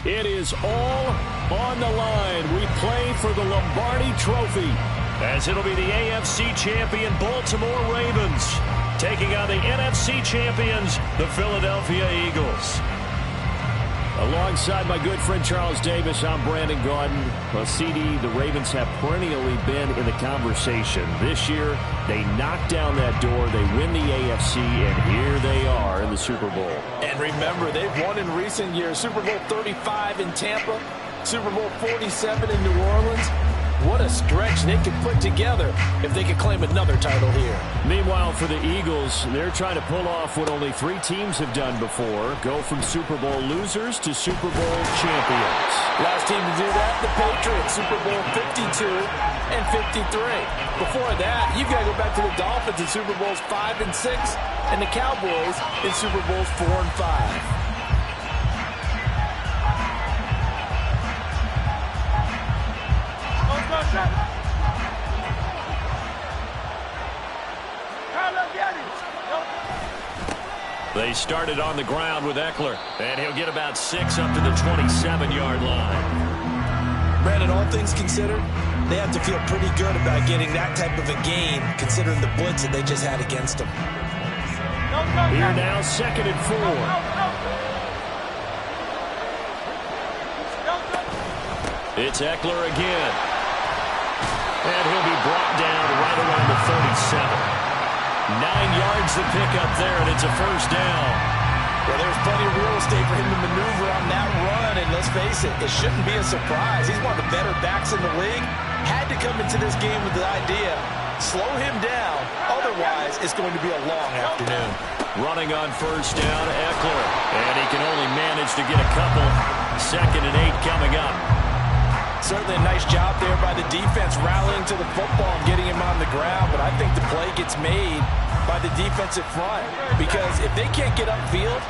It is all on the line. We play for the Lombardi Trophy, as it'll be the AFC champion Baltimore Ravens taking on the NFC champions, the Philadelphia Eagles. Alongside my good friend Charles Davis, I'm Brandon Gaudin. Well, CD, the Ravens have perennially been in the conversation. This year, they knock down that door, they win the AFC, and here they are in the Super Bowl. And remember, they've won in recent years. Super Bowl 35 in Tampa, Super Bowl 47 in New Orleans. What a stretch they could put together if they could claim another title here. Meanwhile, for the Eagles, they're trying to pull off what only 3 teams have done before, go from Super Bowl losers to Super Bowl champions. Last team to do that, the Patriots, Super Bowl 52 and 53. Before that, you've got to go back to the Dolphins in Super Bowls 5 and 6, and the Cowboys in Super Bowls 4 and 5. They started on the ground with Eckler, and he'll get about 6 up to the 27-yard line. Brandon, all things considered, they have to feel pretty good about getting that type of a gain, considering the blitz that they just had against them. Here now, 2nd and 4. It's Eckler again. And he'll be brought down right around the 37. 9 yards to pick up there, and it's a first down. Well, there's plenty of real estate for him to maneuver on that run, and let's face it, it shouldn't be a surprise. He's one of the better backs in the league. Had to come into this game with the idea, slow him down, otherwise it's going to be a long afternoon. Running on first down, Eckler, and he can only manage to get a couple. 2nd and 8 coming up. Certainly a nice job there by the defense rallying to the football and getting him on the ground, but I think the play gets made by the defensive front, because if they can't get upfield,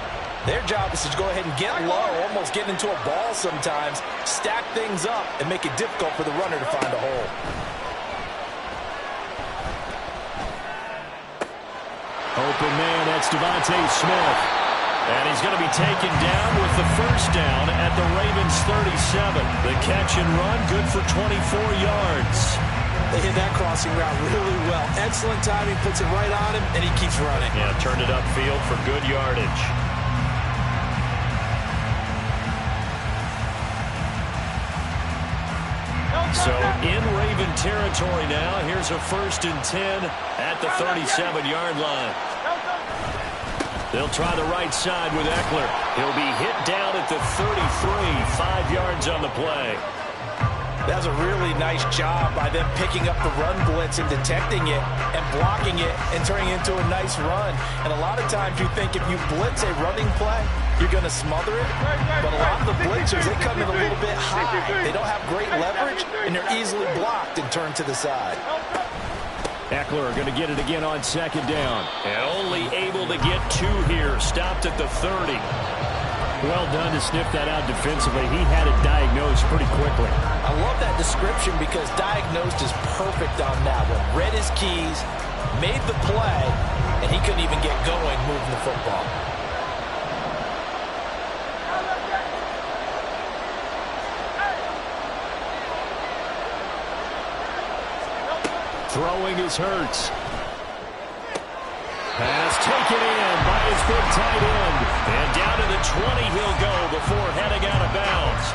their job is to go ahead and get low, almost get into a ball sometimes, stack things up, and make it difficult for the runner to find a hole. Open man, that's Devontae Smith. And he's going to be taken down with the first down at the Ravens 37. The catch and run, good for 24 yards. They hit that crossing route really well. Excellent timing, puts it right on him, and he keeps running. Yeah, turned it upfield for good yardage. So in Raven territory now, here's a 1st and 10 at the 37-yard line. They'll try the right side with Eckler. He'll be hit down at the 33, 5 yards on the play. That was a really nice job by them picking up the run blitz and detecting it and blocking it and turning it into a nice run. And a lot of times you think if you blitz a running play, you're going to smother it. But a lot of the blitzers, they come in a little bit high. They don't have great leverage, and they're easily blocked and turned to the side. Eckler going to get it again on 2nd down. And only able to get 2 here. Stopped at the 30. Well done to sniff that out defensively. He had it diagnosed pretty quickly. I love that description because diagnosed is perfect on that one. Read his keys, made the play, and he couldn't even get going moving the football. Throwing is Hurts. Pass taken in by his big tight end. And down to the 20 he'll go before heading out of bounds.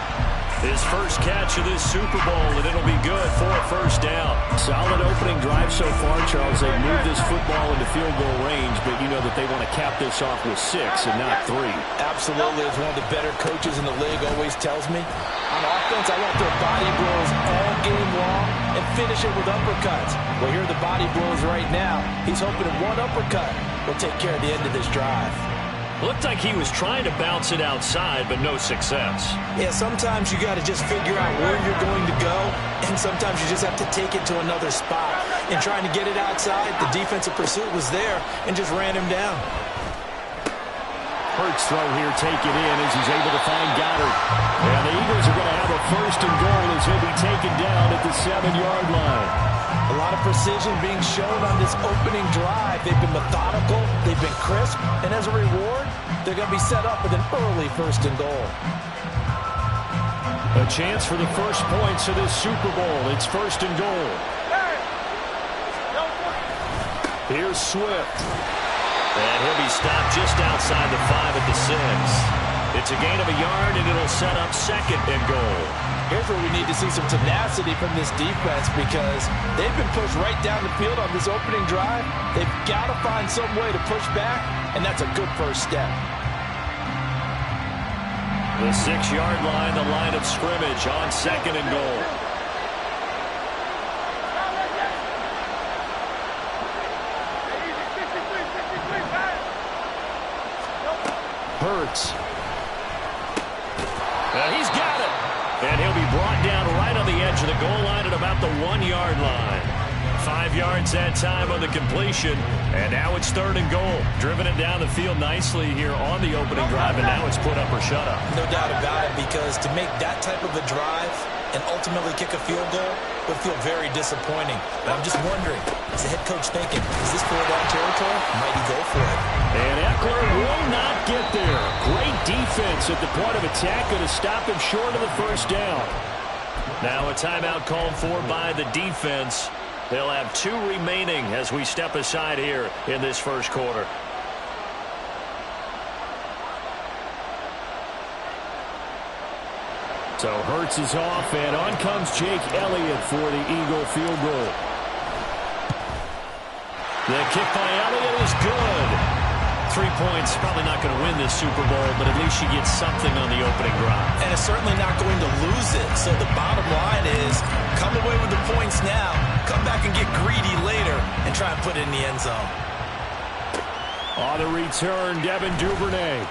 His first catch of this Super Bowl, and it'll be good for a first down. Solid opening drive so far, Charles. They moved this football into field goal range, but you know that they want to cap this off with 6 and not 3. Absolutely. As one of the better coaches in the league always tells me, on offense, I want their body blows all game long and finish it with uppercuts. Well, here are the body blows right now. He's hoping that one uppercut will take care of the end of this drive. Looked like he was trying to bounce it outside, but no success. Yeah, sometimes you got to just figure out where you're going to go, and sometimes you just have to take it to another spot. And trying to get it outside, the defensive pursuit was there and just ran him down. Hurts throw here taken in as he's able to find Goddard. And the Eagles are going to have a 1st and goal as he'll be taken down at the 7-yard line. A lot of precision being shown on this opening drive. They've been methodical, they've been crisp, and as a reward, they're going to be set up with an early 1st and goal. A chance for the first points of this Super Bowl. It's 1st and goal. Here's Swift. And he'll be stopped just outside the 5 at the 6. It's a gain of a yard, and it'll set up 2nd and goal. Here's where we need to see some tenacity from this defense because they've been pushed right down the field on this opening drive. They've got to find some way to push back, and that's a good first step. The 6-yard line, the line of scrimmage on 2nd and goal. Hurts. He's got it. And he'll be brought down right on the edge of the goal line at about the 1-yard line. 5 yards that time on the completion. And now it's 3rd and goal. Driven it down the field nicely here on the opening drive, and now it's put up or shut up. No doubt about it, because to make that type of a drive and ultimately kick a field goal would feel very disappointing. But I'm just wondering, is the head coach thinking, is this 4-down territory? Might he go for it? And Eckler will not get there. Great defense at the point of attack, going to stop him short of the first down. Now a timeout called for by the defense. They'll have 2 remaining as we step aside here in this first quarter. So Hurts is off, and on comes Jake Elliott for the Eagle field goal. The kick by Elliott is good. 3 points, probably not going to win this Super Bowl, but at least she gets something on the opening drive. And it's certainly not going to lose it. So the bottom line is, come away with the points now, come back and get greedy later, and try and put it in the end zone. On the return, Devin Duvernay.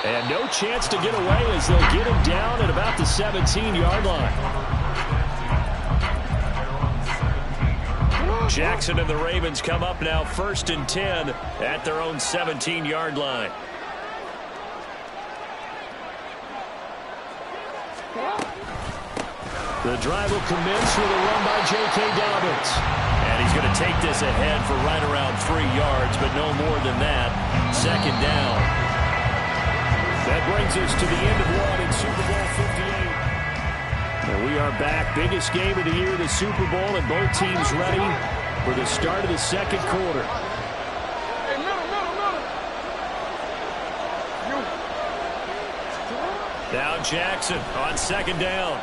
And no chance to get away as they'll get him down at about the 17-yard line. Jackson and the Ravens come up now 1st and 10 at their own 17-yard line. The drive will commence with a run by J.K. Dobbins. And he's going to take this ahead for right around 3 yards, but no more than that. 2nd down. That brings us to the end of one in Super Bowl 58. And we are back. Biggest game of the year, the Super Bowl, and both teams ready for the start of the second quarter. Now Jackson on 2nd down.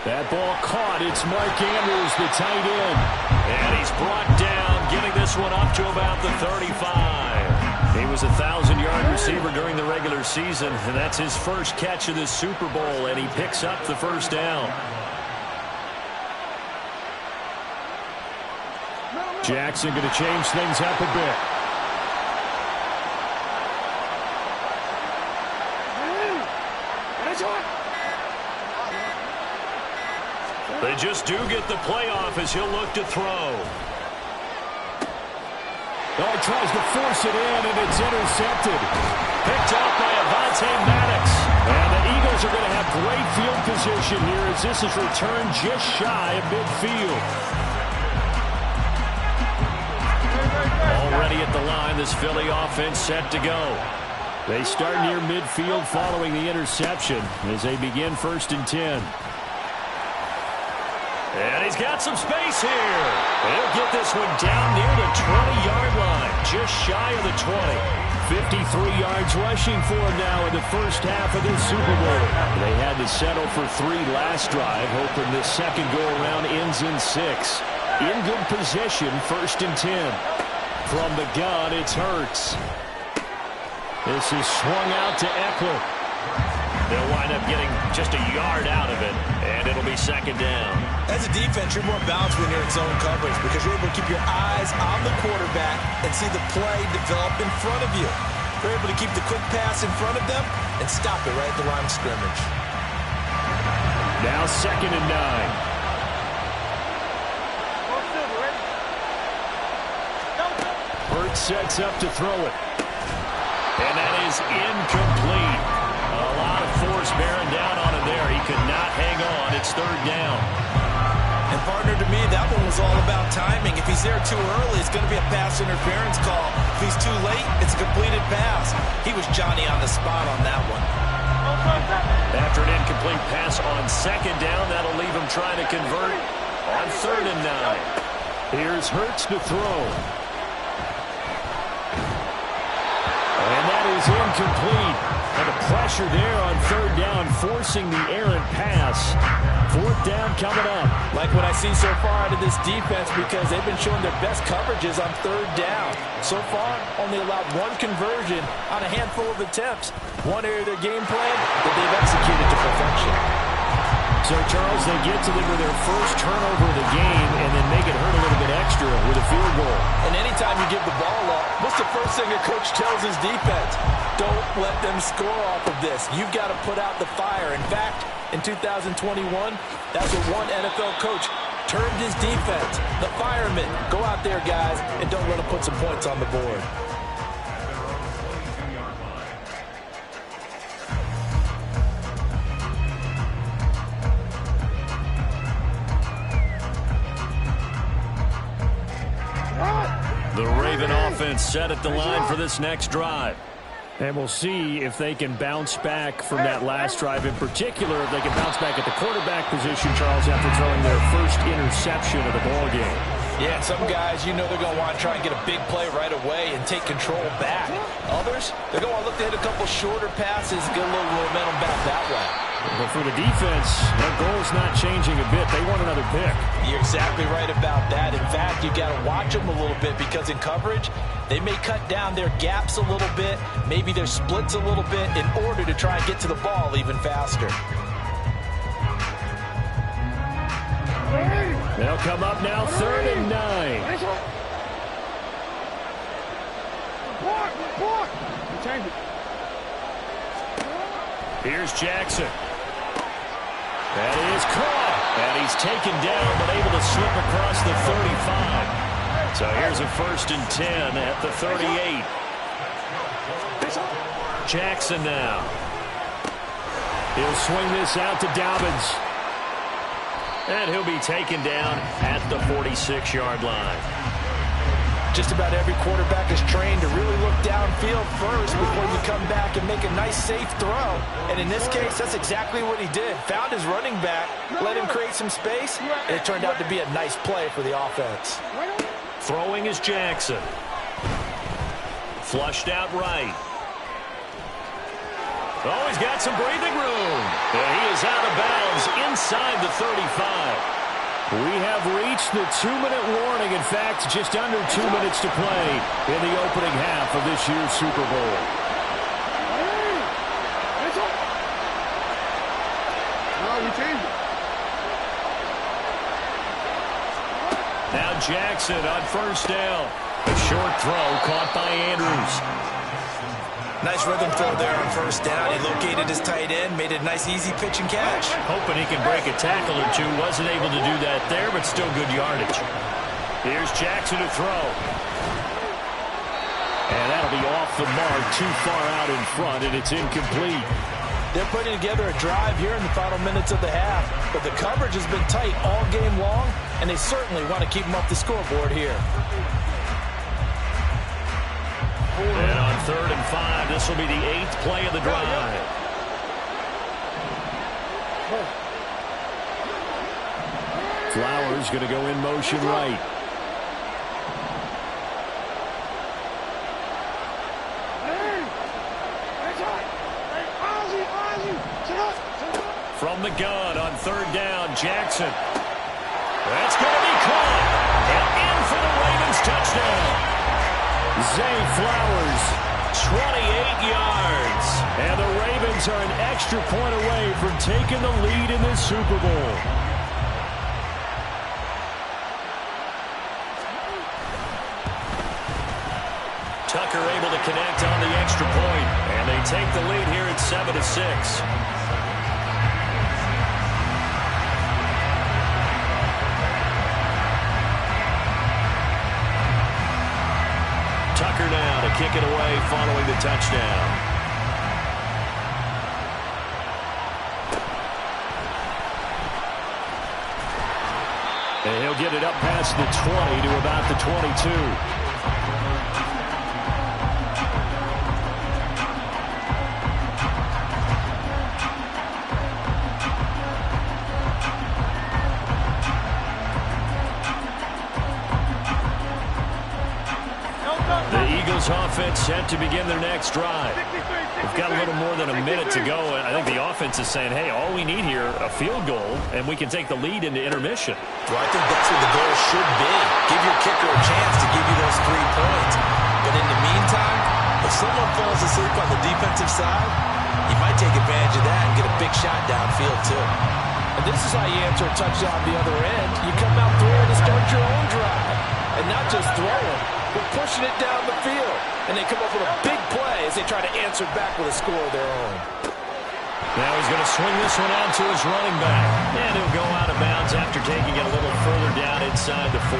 That ball caught. It's Mark Andrews, the tight end. And he's brought down, getting this one up to about the 35. He was a 1,000-yard receiver during the regular season, and that's his first catch of this Super Bowl, and he picks up the first down. Jackson going to change things up a bit. They just do get the playoff as he'll look to throw. Oh, he tries to force it in, and it's intercepted. Picked up by Avonte Maddox. And the Eagles are going to have great field position here as this is returned just shy of midfield. Already at the line, this Philly offense set to go. They start near midfield following the interception as they begin 1st and 10. And he's got some space here. He'll get this one down near the 20-yard line, just shy of the 20. 53 yards rushing for him now in the first half of this Super Bowl. They had to settle for 3 last drive, hoping this second go-around ends in 6. In good position, 1st and 10. From the gun, it's Hurts. This is swung out to Eckler. They'll wind up getting just a yard out of it, and it'll be 2nd down. As a defense, you're more balanced when you're in zone coverage because you're able to keep your eyes on the quarterback and see the play develop in front of you. You're able to keep the quick pass in front of them and stop it right at the line of scrimmage. Now 2nd and 9. Hurts sets up to throw it. And that is incomplete. A lot of force bearing down on him there. He could not hang on. It's 3rd down. And partner, to me, that one was all about timing. If he's there too early, it's going to be a pass interference call. If he's too late, it's a completed pass. He was Johnny on the spot on that one. incomplete pass on second down. That'll leave him trying to convert on 3rd and 9. Here's Hurts to throw. And that is incomplete. And the pressure there on 3rd down, forcing the errant pass. 4th down coming up. Like what I see so far out of this defense, because they've been showing their best coverages on 3rd down. So far, only allowed 1 conversion on a handful of attempts. One area of their game plan that they've executed to perfection. So, Charles, they get to them with their first turnover of the game and then make it hurt a little bit extra with a field goal. And anytime you give the ball up, what's the first thing a coach tells his defense? Don't let them score off of this. You've got to put out the fire. In fact, in 2021, that's what one NFL coach termed his defense. The firemen. Go out there, guys, and don't let them put some points on the board. The Raven offense set at the line for this next drive. And we'll see if they can bounce back from that last drive. In particular, if they can bounce back at the quarterback position, Charles, after throwing their first interception of the ballgame. Yeah, some guys, you know they're going to want to try and get a big play right away and take control back. Others, they're going to look to hit a couple shorter passes, get a little momentum back that way. But for the defense, their goal's not changing a bit. They want another pick. You're exactly right about that. In fact, you've got to watch them a little bit because in coverage, they may cut down their gaps a little bit, maybe their splits a little bit in order to try and get to the ball even faster. They'll come up now, 3rd and 9. Here's Jackson. That is caught. And he's taken down, but able to slip across the 35. So here's a 1st and 10 at the 38. Jackson now. He'll swing this out to Dobbins. And he'll be taken down at the 46-yard line. Just about every quarterback is trained to really look downfield first before you come back and make a nice, safe throw. And in this case, that's exactly what he did. Found his running back, let him create some space, and it turned out to be a nice play for the offense. Throwing is Jackson. Flushed out right. Oh, he's got some breathing room. And he is out of bounds inside the 35. We have reached the 2-minute warning. In fact, just under 2 minutes to play in the opening half of this year's Super Bowl. Now Jackson on 1st down. A short throw caught by Andrews. Nice rhythm throw there on 1st down. He located his tight end, made a nice easy pitch and catch. Hoping he can break a tackle or two. Wasn't able to do that there, but still good yardage. Here's Jackson to throw. And that'll be off the mark, too far out in front, and it's incomplete. They're putting together a drive here in the final minutes of the half, but the coverage has been tight all game long, and they certainly want to keep them off the scoreboard here. And on 3rd and 5, this will be the 8th play of the drive. Flowers going to go in motion right. From the gun on 3rd down, Jackson. That's going to be caught. And in for the Ravens touchdown. Zay Flowers, 28 yards. And the Ravens are an extra point away from taking the lead in this Super Bowl. Tucker able to connect on the extra point. And they take the lead here at 7-6. Tucker now to kick it away following the touchdown. And he'll get it up past the 20 to about the 22. offense set to begin their next drive. We've got a little more than a minute to go, and I think the offense is saying, hey, all we need here, a field goal, and we can take the lead into intermission. Well, I think that's what the goal should be. Give your kicker a chance to give you those 3 points. But in the meantime, if someone falls asleep on the defensive side, you might take advantage of that and get a big shot downfield, too. And this is how you answer a touchdown the other end. You come out throwing to start your own drive. And not just throwing, but pushing it down the field. And they come up with a big play as they try to answer back with a score of their own. Now he's going to swing this one out to his running back. And he'll go out of bounds after taking it a little further down inside the 40.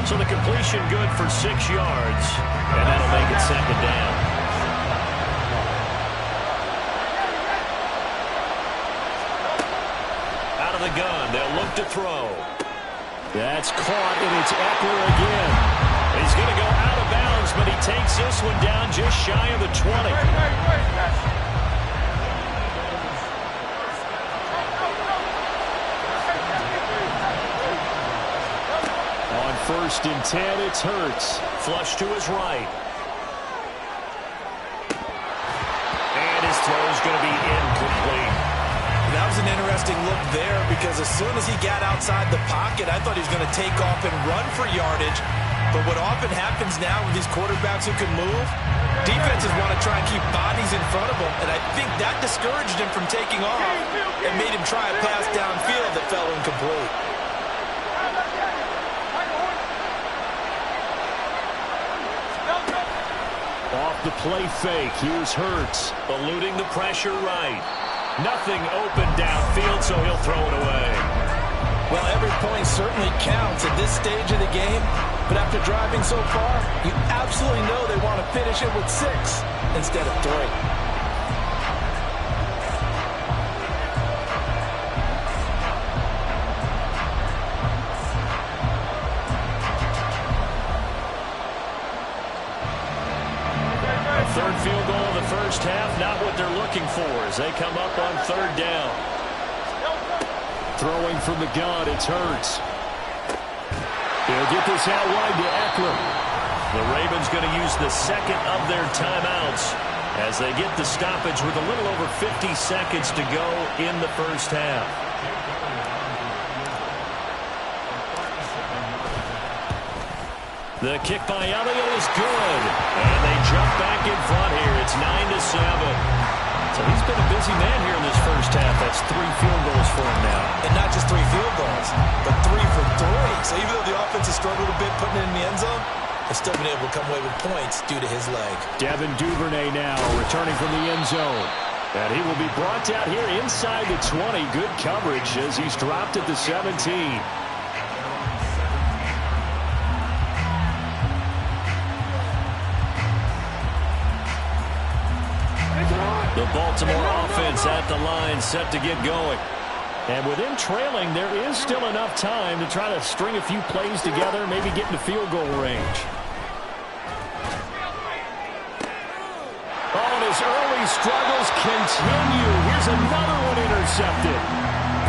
So the completion good for 6 yards. And that'll make it 2nd down. Out of the gun, they'll look to throw. That's caught, and it's Eckler again. He's going to go out of bounds, but he takes this one down just shy of the 20. On 1st and 10, it's Hurts. Flush to his right. And his throw's going to be incomplete. That was an interesting look there because as soon as he got outside the pocket, I thought he was going to take off and run for yardage. But what often happens now with these quarterbacks who can move, defenses want to try and keep bodies in front of them. And I think that discouraged him from taking off and made him try a pass downfield that fell incomplete. Off the play fake, here's Hurts, eluding the pressure right. Nothing open downfield, so he'll throw it away. Well, every point certainly counts at this stage of the game, but after driving so far, you absolutely know they want to finish it with 6 instead of 3. Third field goal of the first half, not what they're looking for as they come up on 3rd down. Throwing from the gun, it's Hurts. He'll get this out wide to Eckler. The Ravens going to use the 2nd of their timeouts as they get the stoppage with a little over 50 seconds to go in the first half. The kick by Elliott is good. And they jump back in front here. It's 9-7. So he's been a busy man here in this first half. That's 3 field goals for him now. And not just 3 field goals, but 3 for 3. So even though the offense has struggled a bit putting it in the end zone, they've still been able to come away with points due to his leg. Devin Duvernay now returning from the end zone. And he will be brought down here inside the 20. Good coverage as he's dropped at the 17. The Baltimore offense at the line set to get going. And with him trailing, there is still enough time to try to string a few plays together, maybe get into field goal range. Oh, and his early struggles continue. Here's another one intercepted.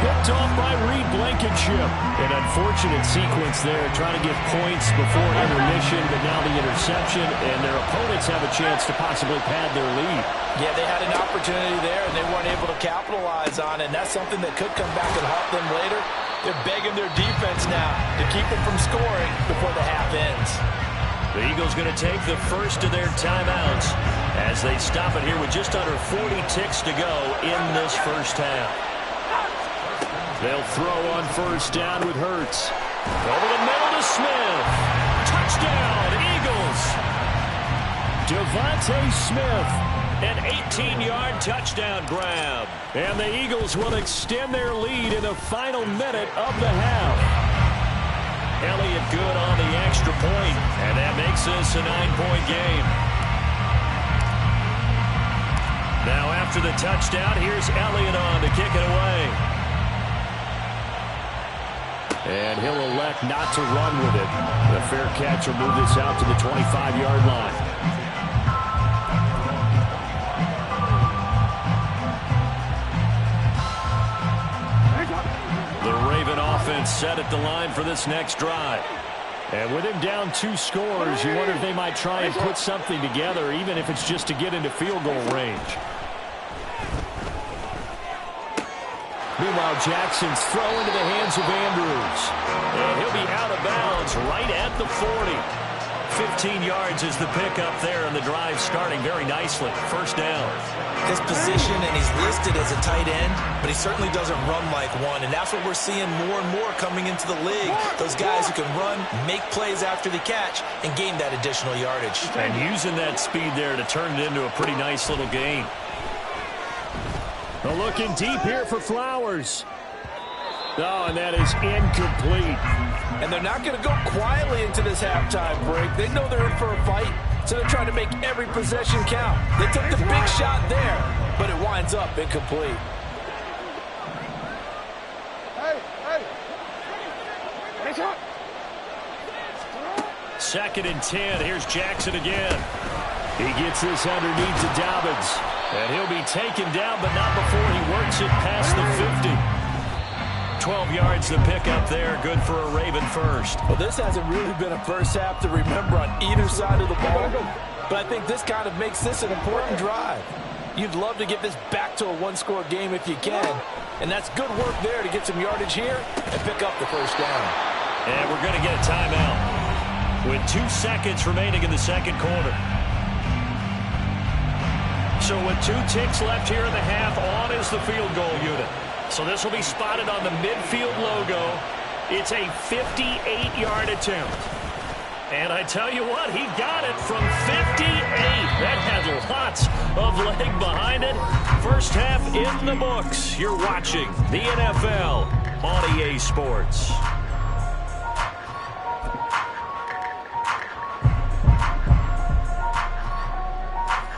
Picked off by Reed Blankenship. An unfortunate sequence there, trying to get points before intermission, but now the interception, and their opponents have a chance to possibly pad their lead. Yeah, they had an opportunity there, and they weren't able to capitalize on it, and that's something that could come back and haunt them later. They're begging their defense now to keep them from scoring before the half ends. The Eagles going to take the first of their timeouts as they stop it here with just under 40 ticks to go in this first half. They'll throw on 1st down with Hurts. Over the middle to Smith. Touchdown, Eagles. Devontae Smith, an 18-yard touchdown grab. And the Eagles will extend their lead in the final minute of the half. Elliott good on the extra point, and that makes this a 9-point game. Now after the touchdown, here's Elliott on to kick it away. And he'll elect not to run with it. The fair catch will move this out to the 25-yard line. The Raven offense set at the line for this next drive. And with him down 2 scores, you wonder if they might try and put something together, even if it's just to get into field goal range. Meanwhile, Jackson's throw into the hands of Andrews. And he'll be out of bounds right at the 40. 15 yards is the pickup there, and the drive starting very nicely. First down. His position, and he's listed as a tight end, but he certainly doesn't run like one, and that's what we're seeing more and more coming into the league. Those guys who can run, make plays after the catch, and gain that additional yardage. And using that speed there to turn it into a pretty nice little gain. Looking deep here for Flowers. Oh, and that is incomplete. And they're not going to go quietly into this halftime break. They know they're in for a fight, so they're trying to make every possession count. They took the big shot there, but it winds up incomplete. Second and 10. Here's Jackson again. He gets this underneath to Dobbins. And he'll be taken down, but not before he works it past the 50. 12 yards to pick up there. Good for a Raven first. Well, this hasn't really been a first half to remember on either side of the ball. But I think this kind of makes this an important drive. You'd love to get this back to a one-score game if you can. And that's good work there to get some yardage here and pick up the first down. And we're going to get a timeout with 2 seconds remaining in the second quarter. So with 2 ticks left here in the half, on is the field goal unit. So this will be spotted on the midfield logo. It's a 58-yard attempt. And I tell you what, he got it from 58. That had lots of leg behind it. First half in the books. You're watching the NFL on EA Sports.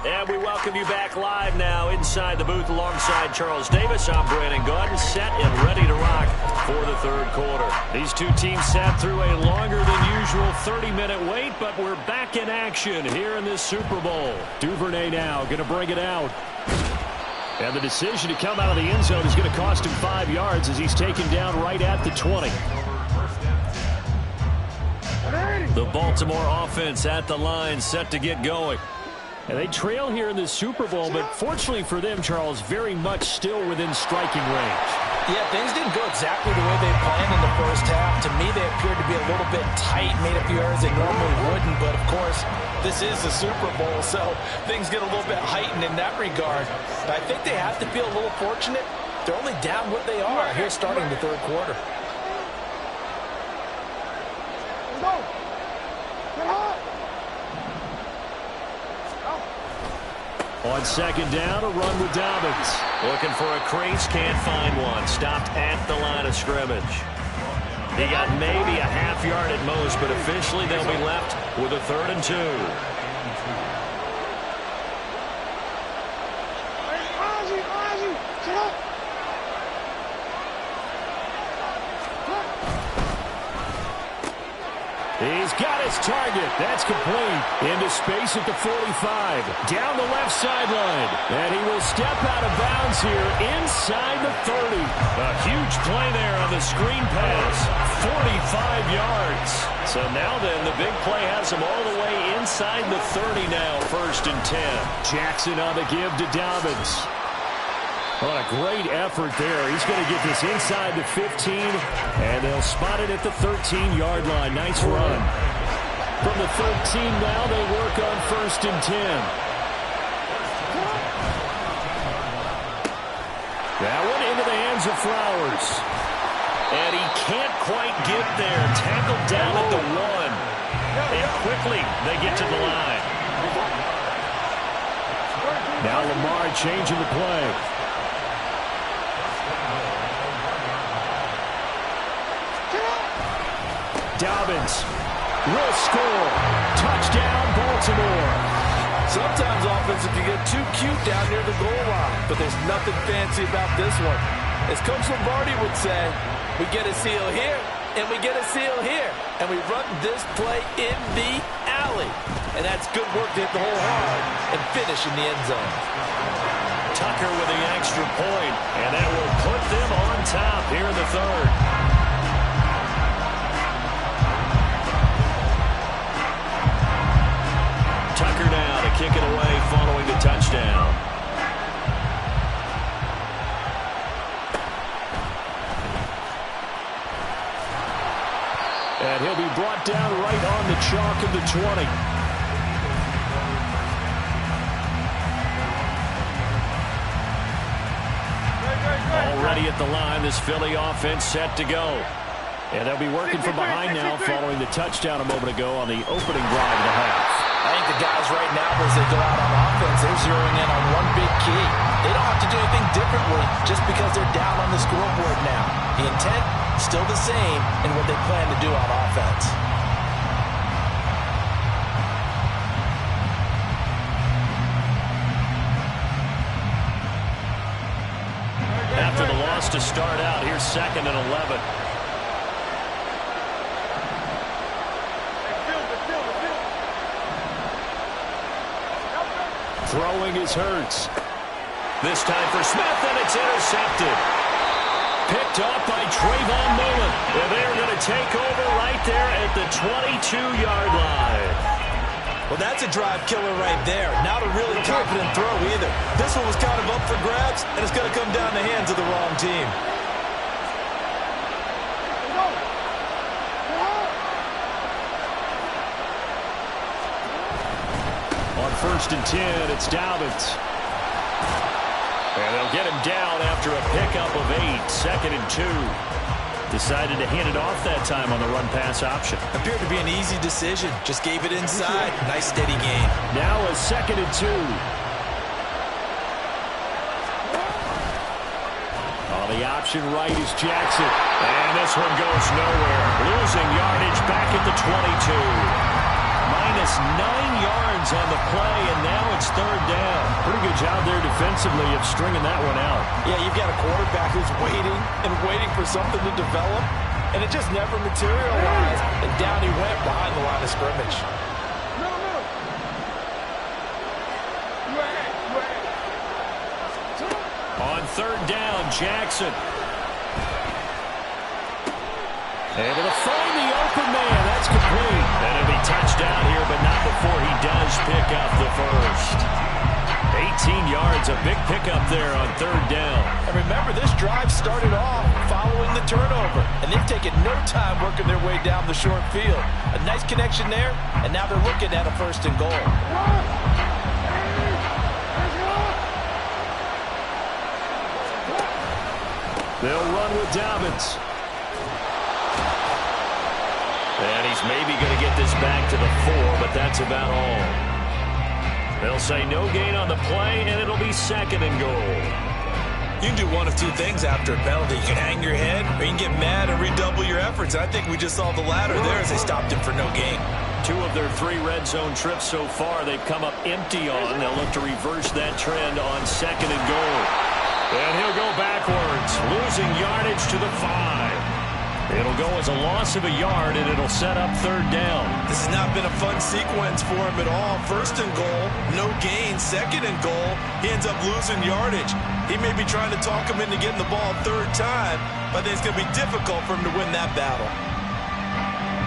And we welcome you back live now inside the booth alongside Charles Davis. I'm Brandon Gaudin, set and ready to rock for the third quarter. These two teams sat through a longer than usual 30-minute wait, but we're back in action here in this Super Bowl. Duvernay now going to bring it out. And the decision to come out of the end zone is going to cost him 5 yards as he's taken down right at the 20. The Baltimore offense at the line, set to get going. And they trail here in the Super Bowl, but fortunately for them, Charles, very much still within striking range. Yeah, things didn't go exactly the way they planned in the first half. To me, they appeared to be a little bit tight, made a few errors they normally wouldn't. But, of course, this is the Super Bowl, so things get a little bit heightened in that regard. But I think they have to feel a little fortunate. They're only down what they are here starting the third quarter. On second down, a run with Dobbins. Looking for a crease, can't find one. Stopped at the line of scrimmage. He got maybe a half yard at most, but officially they'll be left with a 3rd and 2. He's got his target. That's complete. Into space at the 45. Down the left sideline. And he will step out of bounds here inside the 30. A huge play there on the screen pass. 45 yards. So now then, the big play has him all the way inside the 30 now. 1st and 10. Jackson on the give to Dobbins. What a great effort there. He's going to get this inside the 15, and they'll spot it at the 13-yard line. Nice run. From the 13 now, they work on 1st and 10. That one into the hands of Flowers. And he can't quite get there. Tackled down at the 1. And quickly, they get to the line. Now Lamar changing the play. Dobbins will score. Touchdown, Baltimore. Sometimes offenses can get too cute down near the goal line, but there's nothing fancy about this one. As Coach Lombardi would say, we get a seal here, and we get a seal here, and we run this play in the alley. And that's good work to hit the hole hard and finish in the end zone. Tucker with the extra point, and that will put them on top here in the 3rd. kick it away following the touchdown. And he'll be brought down right on the chalk of the 20. Already at the line, this Philly offense set to go. And they'll be working from behind now following the touchdown a moment ago on the opening drive of the half. I think the guys right now, as they go out on offense, they're zeroing in on one big key. They don't have to do anything differently just because they're down on the scoreboard now. The intent, still the same in what they plan to do on offense. After the loss to start out, here's 2nd and 11. Throwing is Hurts. This time for Smith, and it's intercepted. Picked off by Trayvon Mullen. And they're going to take over right there at the 22-yard line. Well, that's a drive killer right there. Not a really confident throw either. This one was kind of up for grabs, and it's going to come down the hands of the wrong team. On 1st and 10, it's Dobbins. And they'll get him down after a pickup of 8. 2nd and 2. Decided to hand it off that time on the run-pass option. Appeared to be an easy decision. Just gave it inside. Nice steady gain. Now a 2nd and 2. On the option right is Jackson. And this one goes nowhere. Losing yardage back at the 22. Minus 9 yards on the play, and now it's 3rd down. Pretty good job there defensively of stringing that one out. Yeah, you've got a quarterback who's waiting and waiting for something to develop, and it just never materialized, and down he went behind the line of scrimmage. On 3rd down, Jackson. Able to find the open man. That's complete. And it'll be touchdown here, but not before he does pick up the first. 18 yards, a big pickup there on 3rd down. And remember, this drive started off following the turnover, and they've taken no time working their way down the short field. A nice connection there, and now they're looking at a 1st and goal. They'll run with Dobbins. And he's maybe going to get this back to the 4, but that's about all. They'll say no gain on the play, and it'll be 2nd and goal. You can do one of two things after a penalty. You can hang your head, or you can get mad and redouble your efforts. I think we just saw the latter there as they stopped him for no gain. 2 of their 3 red zone trips so far they've come up empty on. They'll look to reverse that trend on 2nd and goal. And he'll go backwards, losing yardage to the 5. It'll go as a loss of a yard, and it'll set up 3rd down. This has not been a fun sequence for him at all. 1st and goal, no gain. 2nd and goal, he ends up losing yardage. He may be trying to talk him into getting the ball 3rd time, but I think it's going to be difficult for him to win that battle.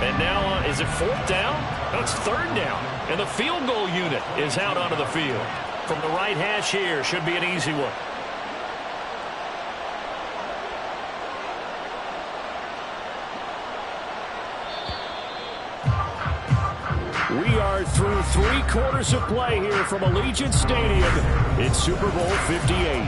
And now, is it 4th down? No, it's 3rd down. And the field goal unit is out onto the field. From the right hash here, should be an easy one. We are through 3 quarters of play here from Allegiant Stadium. It's Super Bowl 58.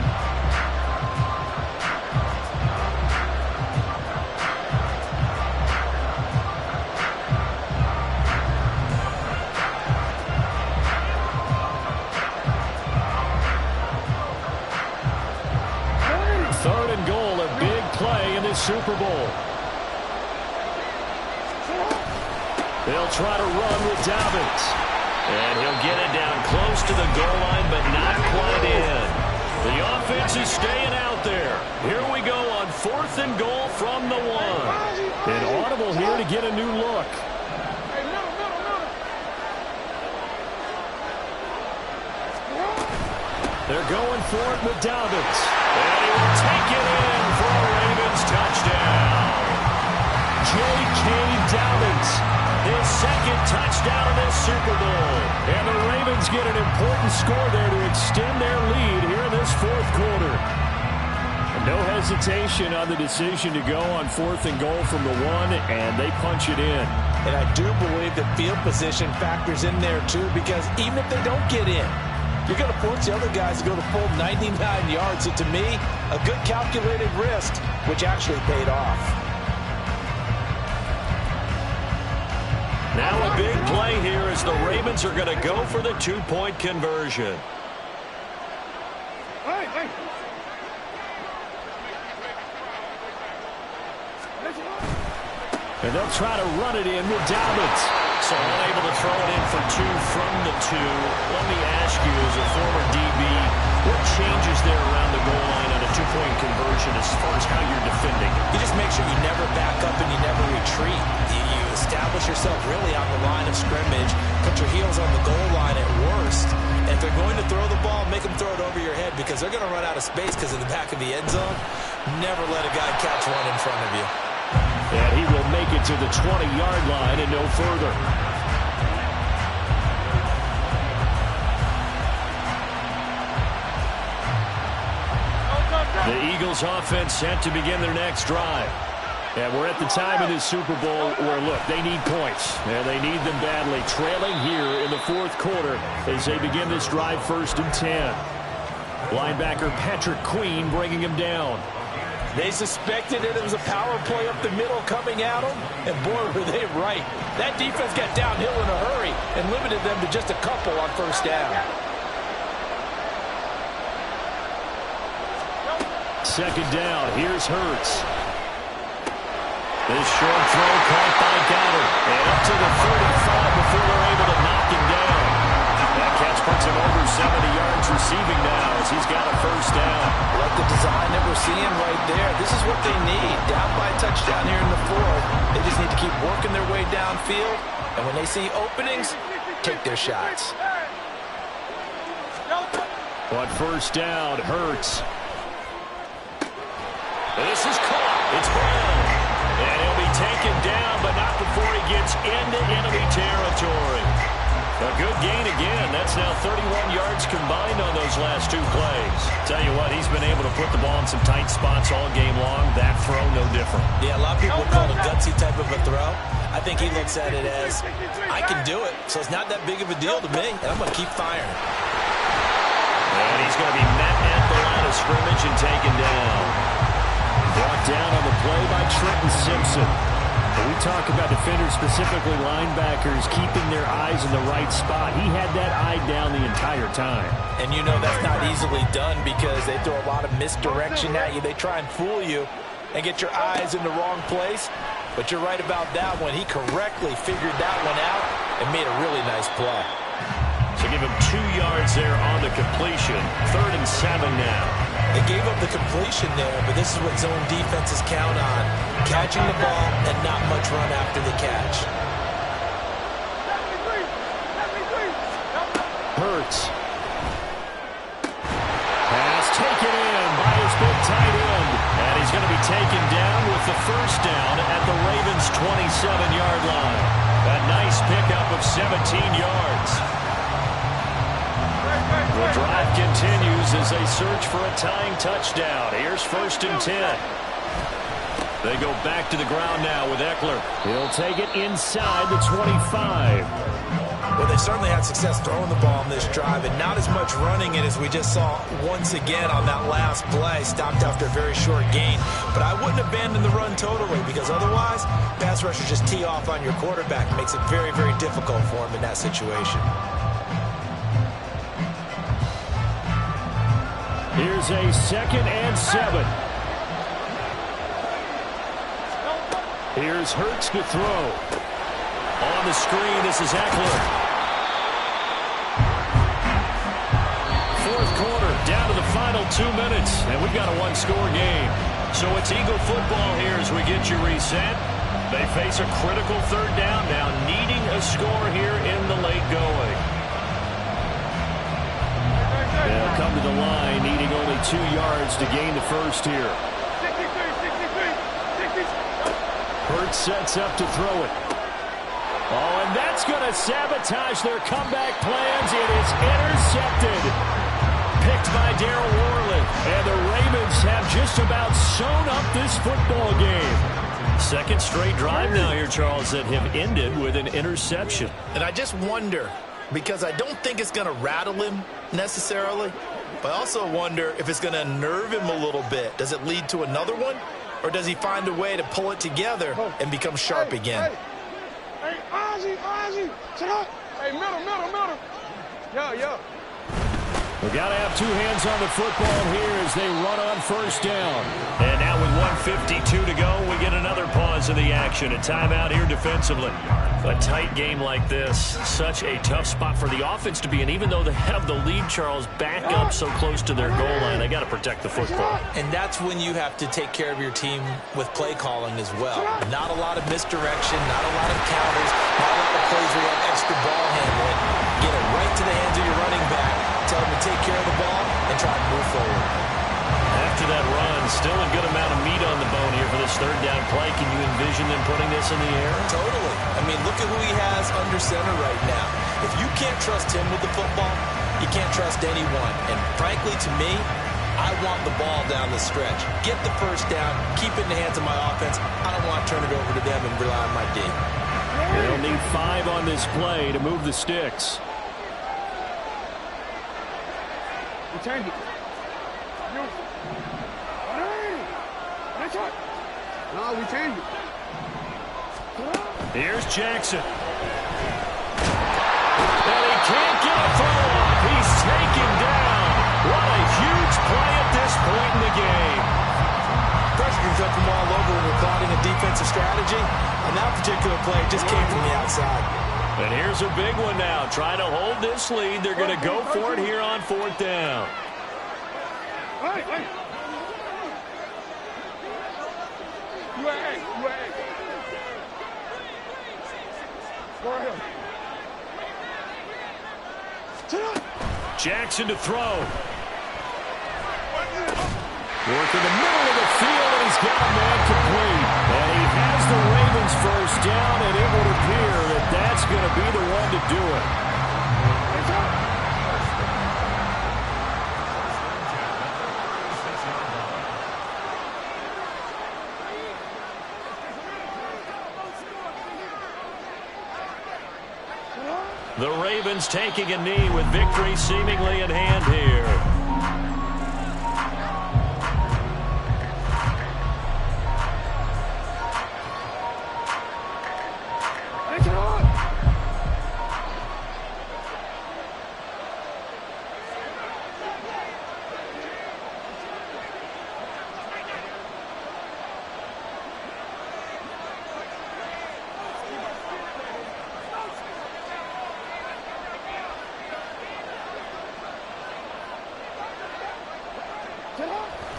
Third and goal, a big play in this Super Bowl. They'll try to run with Dobbins. And he'll get it down close to the goal line, but not quite in. The offense is staying out there. Here we go on 4th and goal from the 1. An audible here to get a new look. They're going for it with Dobbins. And he will take it in for a Ravens touchdown. J.K. Dobbins. His second touchdown in this Super Bowl. And the Ravens get an important score there to extend their lead here in this fourth quarter. No hesitation on the decision to go on 4th and goal from the 1, and they punch it in. And I do believe that field position factors in there too, because even if they don't get in, you're going to force the other guys to go the full 99 yards. So to me, a good calculated risk, which actually paid off. Now a big play here as the Ravens are going to go for the 2-point conversion. And they'll try to run it in with Dobbins. So unable to throw it in for 2 from the 2. Let me ask you, as a former DB, what changes there around the goal line on a 2-point conversion as far as how you're defending? You just make sure you never back up and you never retreat. You establish yourself really on the line of scrimmage, put your heels on the goal line at worst. And if they're going to throw the ball, make them throw it over your head, because they're going to run out of space because of the back of the end zone. Never let a guy catch one in front of you. And he will make it to the 20-yard line and no further. The Eagles offense set to begin their next drive. And we're at the time in this Super Bowl where, look, they need points. And they need them badly. Trailing here in the fourth quarter as they begin this drive, 1st and 10. Linebacker Patrick Queen bringing him down. They suspected it was a power play up the middle coming at them, and boy, were they right. That defense got downhill in a hurry and limited them to just a couple on 1st down. 2nd down, here's Hurts. This short throw caught by Goddard, and up to the 35 before they're able to knock him down. That catch puts him over 70 yards receiving now as he's got a 1st down. Like the design that we're seeing right there. This is what they need. Down by a touchdown here in the 4th. They just need to keep working their way downfield. And when they see openings, take their shots. On 1st down, Hurts. This is caught. It's Brown. And he'll be taken down, but not before he gets into enemy territory. A good gain again. That's now 31 yards combined on those last 2 plays. Tell you what, he's been able to put the ball in some tight spots all game long. That throw, no different. Yeah, a lot of people call it a gutsy type of a throw. I think he looks at it as, I can do it, so it's not that big of a deal to me, and I'm going to keep firing. And he's going to be met at the line of scrimmage and taken down. Brought down on the play by Trenton Simpson. When we talk about defenders, specifically linebackers, keeping their eyes in the right spot, he had that eye down the entire time. And you know that's not easily done because they throw a lot of misdirection at you. They try and fool you and get your eyes in the wrong place. But you're right about that one. He correctly figured that one out and made a really nice play. So give him 2 yards there on the completion. 3rd and 7 now. They gave up the completion there, but this is what zone defenses count on. Catching the ball and not much run after the catch. Hurts. Pass taken in by his big tight end. And he's going to be taken down with the 1st down at the Ravens' 27-yard line. A nice pickup of 17 yards. The drive continues as they search for a tying touchdown. Here's 1st and 10. They go back to the ground now with Eckler. He'll take it inside the 25. Well, they certainly had success throwing the ball on this drive and not as much running it as we just saw once again on that last play. Stopped after a very short gain. But I wouldn't abandon the run totally because otherwise, pass rushers just tee off on your quarterback. It makes it very, very difficult for him in that situation. Here's a 2nd and 7. Here's Hurts to throw. On the screen, this is Eckler. 4th quarter, down to the final 2 minutes, and we've got a 1-score game. So it's Eagle football here as we get you reset. They face a critical 3rd down now, needing a score here in the late going. They'll come to the line, needing only 2 yards to gain the 1st here. Hurts sets up to throw it. Oh, and that's going to sabotage their comeback plans. It is intercepted. Picked by Darryl Worley. And the Ravens have just about sewn up this football game. Second straight drive now here, Charles, that have ended with an interception. And I just wonder, because I don't think it's going to rattle him necessarily, but I also wonder if it's going to unnerve him a little bit. Does it lead to another one? Or does he find a way to pull it together and become sharp again? Hey, Ozzy, sit up. Hey, middle. Yeah. We've got to have two hands on the football here as they run on first down. And now with 1:52 to go, we get another pause in the action. A timeout here defensively. A tight game like this, such a tough spot for the offense to be in. Even though they have the lead, Charles, back up so close to their goal line, they got to protect the football. And that's when you have to take care of your team with play calling as well. Not a lot of misdirection, not a lot of counters, not a lot of plays where you have extra ball handling. Get it right to the hands of your running back, tell them to take care of the ball, and try to move forward. After that run, still a good amount of meat on the bone here for this third down play. Can you envision them putting this in the air? Totally. I mean, look at who he has under center right now. If you can't trust him with the football, you can't trust anyone. And frankly, to me, I want the ball down the stretch. Get the first down, keep it in the hands of my offense. I don't want to turn it over to them and rely on my D. They'll need 5 on this play to move the sticks. We change it. No, we change it. Here's Jackson. And he can't get a throw off. He's taken down. What a huge play at this point in the game. Pressure can come from all over when you're plotting a defensive strategy. And that particular play just came from the outside. And here's a big one now. Trying to hold this lead. They're going to go for it here on fourth down. Hey. Jackson to throw. Work in the middle of the field, and he's got a man complete. And he has the Ravens first down, and it would appear that that's going to be the one to do it. The Ravens taking a knee with victory seemingly in hand here.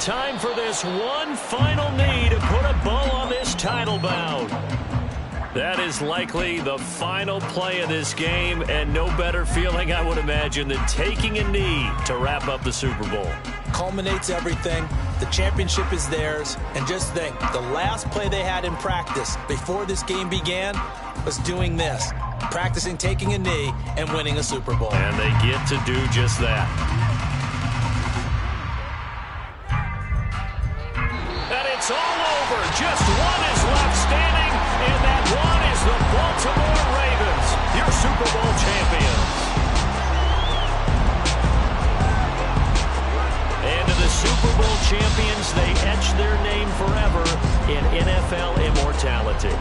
Time for this one final knee to put a bow on this title bout. That is likely the final play of this game, and no better feeling, I would imagine, than taking a knee to wrap up the Super Bowl. Culminates everything. The championship is theirs. And just think, the last play they had in practice before this game began was doing this. Practicing taking a knee and winning a Super Bowl. And they get to do just that. It's all over. Just one is left standing, and that one is the Baltimore Ravens, your Super Bowl champions. And to the Super Bowl champions, they etch their name forever in NFL immortality.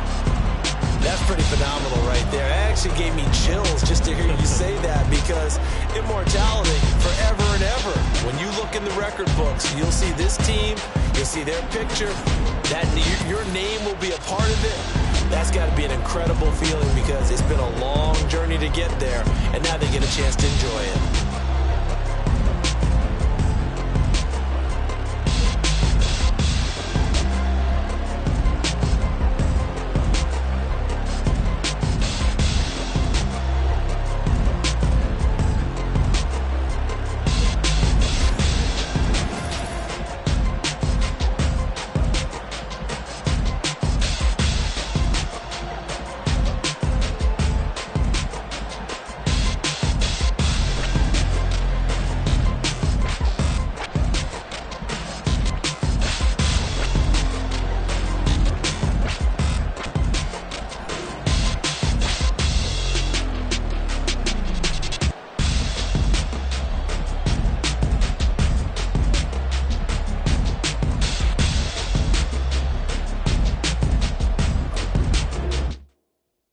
That's pretty phenomenal right there. It actually gave me chills just to hear you say that, because immortality forever and ever. When you look in the record books, you'll see this team, you'll see their picture, that your name will be a part of it. That's got to be an incredible feeling, because it's been a long journey to get there, and now they get a chance to enjoy it.